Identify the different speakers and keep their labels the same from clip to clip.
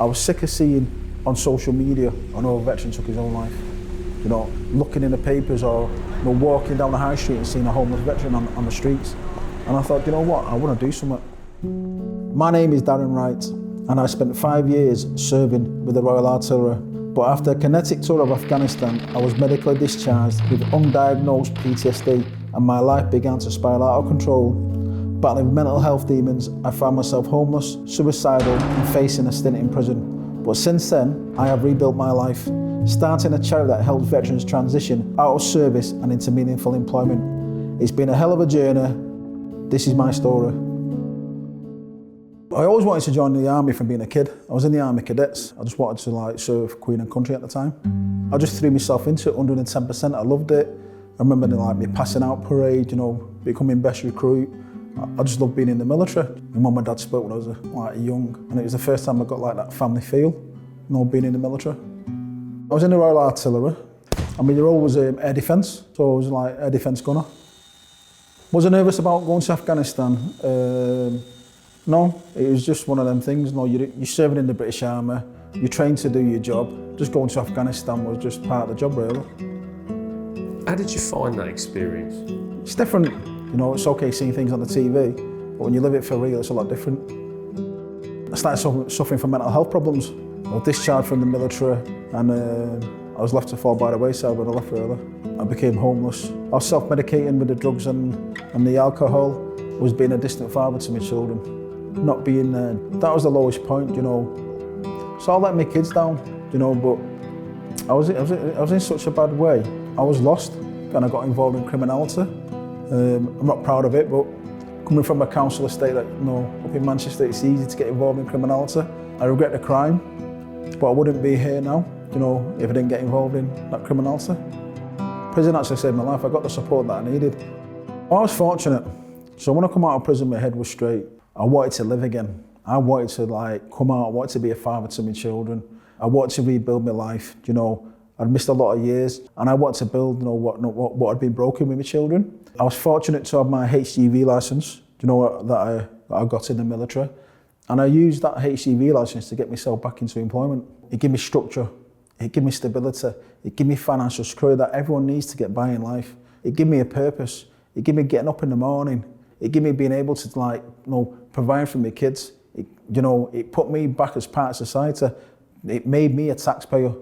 Speaker 1: I was sick of seeing on social media another veteran took his own life. You know, looking in the papers or walking down the high street and seeing a homeless veteran on the streets. And I thought, you know what, I want to do something. My name is Darren Wright, and I spent 5 years serving with the Royal Artillery. But after a kinetic tour of Afghanistan, I was medically discharged with undiagnosed PTSD, and my life began to spiral out of control. Battling with mental health demons, I found myself homeless, suicidal, and facing a stint in prison. But since then, I have rebuilt my life, starting a charity that helps veterans transition out of service and into meaningful employment. It's been a hell of a journey. This is my story. I always wanted to join the army from being a kid. I was in the army cadets. I just wanted to serve Queen and country at the time. I just threw myself into it 110%. I loved it. I remember my passing out parade, becoming best recruit. I just loved being in the military. My mum and dad split when I was young, and it was the first time I got that family feel, being in the military. I was in the Royal Artillery. I mean, the role was air defence, so I was air defence gunner. Was I nervous about going to Afghanistan? No, it was just one of them things. No, you're serving in the British Army, you're trained to do your job. Just going to Afghanistan was just part of the job, really.
Speaker 2: How did you find that experience?
Speaker 1: It's different. It's okay seeing things on the TV, but when you live it for real, it's a lot different. I started suffering from mental health problems. I was discharged from the military, and I was left to fall by the wayside when I left early. I became homeless. I was self-medicating with the drugs and the alcohol. I was being a distant father to my children. Not being there. That was the lowest point, So I let my kids down, but I was in such a bad way. I was lost, and I got involved in criminality. I'm not proud of it, but coming from a council estate up in Manchester, it's easy to get involved in criminality. I regret the crime, but I wouldn't be here now, if I didn't get involved in that criminality. Prison actually saved my life. I got the support that I needed. I was fortunate. So when I come out of prison, my head was straight. I wanted to live again. I wanted to come out, I wanted to be a father to my children. I wanted to rebuild my life, I'd missed a lot of years, and I wanted to build, what had been broken with my children. I was fortunate to have my HGV licence, that I got in the military. And I used that HGV licence to get myself back into employment. It gave me structure, it gave me stability, it gave me financial security that everyone needs to get by in life. It gave me a purpose, it gave me getting up in the morning, it gave me being able to provide for my kids. It put me back as part of society. It made me a taxpayer.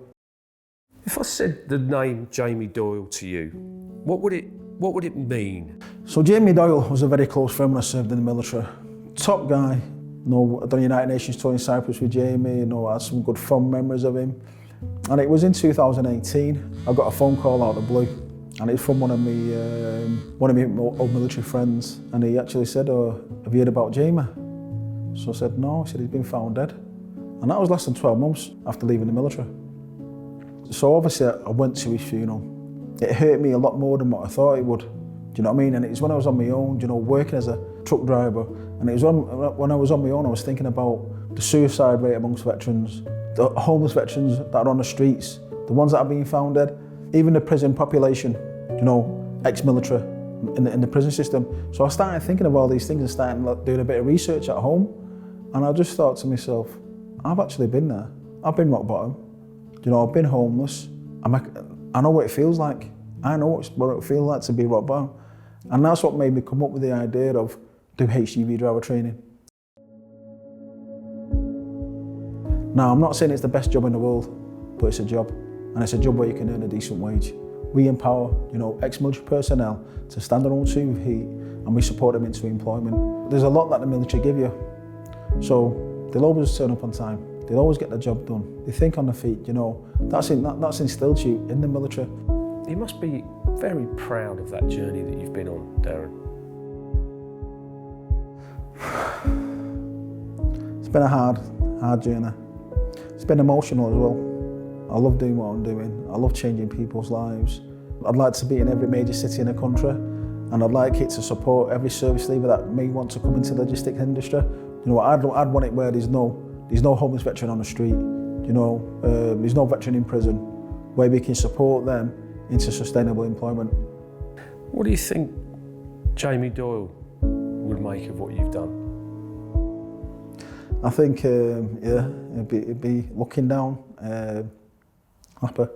Speaker 2: If I said the name Jamie Doyle to you, what would it mean?
Speaker 1: So Jamie Doyle was a very close friend when I served in the military. Top guy. I'd done a United Nations tour in Cyprus with Jamie. I had some good fond memories of him. And it was in 2018. I got a phone call out of the blue, and it's from one of my old military friends. And he actually said, "Oh, have you heard about Jamie?" So I said, "No." He said, "He's been found dead." And that was less than 12 months after leaving the military. So obviously I went to his funeral. It hurt me a lot more than what I thought it would. Do you know what I mean? And it was when I was on my own, working as a truck driver. And it was when I was on my own, I was thinking about the suicide rate amongst veterans, the homeless veterans that are on the streets, the ones that are being found dead, even the prison population, ex-military in the prison system. So I started thinking of all these things and started doing a bit of research at home. And I just thought to myself, I've actually been there. I've been rock bottom. I've been homeless. I know what it feels like. I know what it feels like to be rock bottom. And that's what made me come up with the idea of do HGV driver training. Now, I'm not saying it's the best job in the world, but it's a job. And it's a job where you can earn a decent wage. We empower, ex-military personnel to stand on their own 2 feet, and we support them into employment. There's a lot that the military give you. So they'll always turn up on time. They'll always get the job done. They think on their feet, that's instilled to you in the military.
Speaker 2: You must be very proud of that journey that you've been on, Darren.
Speaker 1: It's been a hard journey. It's been emotional as well. I love doing what I'm doing. I love changing people's lives. I'd like to be in every major city in the country, and I'd like it to support every service leaver that may want to come into the logistics industry. I'd want it where there's no homeless veteran on the street. There's no veteran in prison, where we can support them into sustainable employment.
Speaker 2: What do you think Jamie Doyle would make of what you've done?
Speaker 1: I think, yeah, it'd be looking down, happy.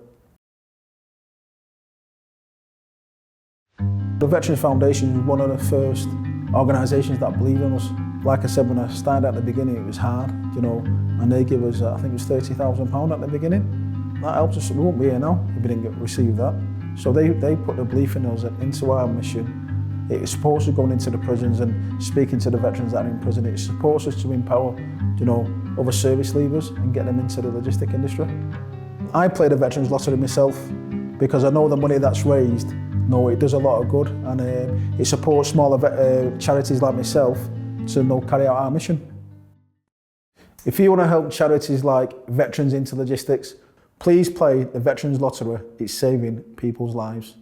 Speaker 1: The Veterans Foundation is one of the first organisations that believe in us. Like I said, when I started at the beginning, it was hard, you know, and they give us, I think it was £30,000 at the beginning. That helps us. We wouldn't be here now if we didn't receive that. So they put the belief in us and into our mission. It supports us going into the prisons and speaking to the veterans that are in prison. It supports us to empower, you know, other service leavers and get them into the logistic industry. I play the Veterans Lottery myself because I know the money that's raised, no, it does a lot of good, and it supports smaller charities like myself to carry out our mission. If you want to help charities like Veterans into Logistics, please play the Veterans Lottery. It's saving people's lives.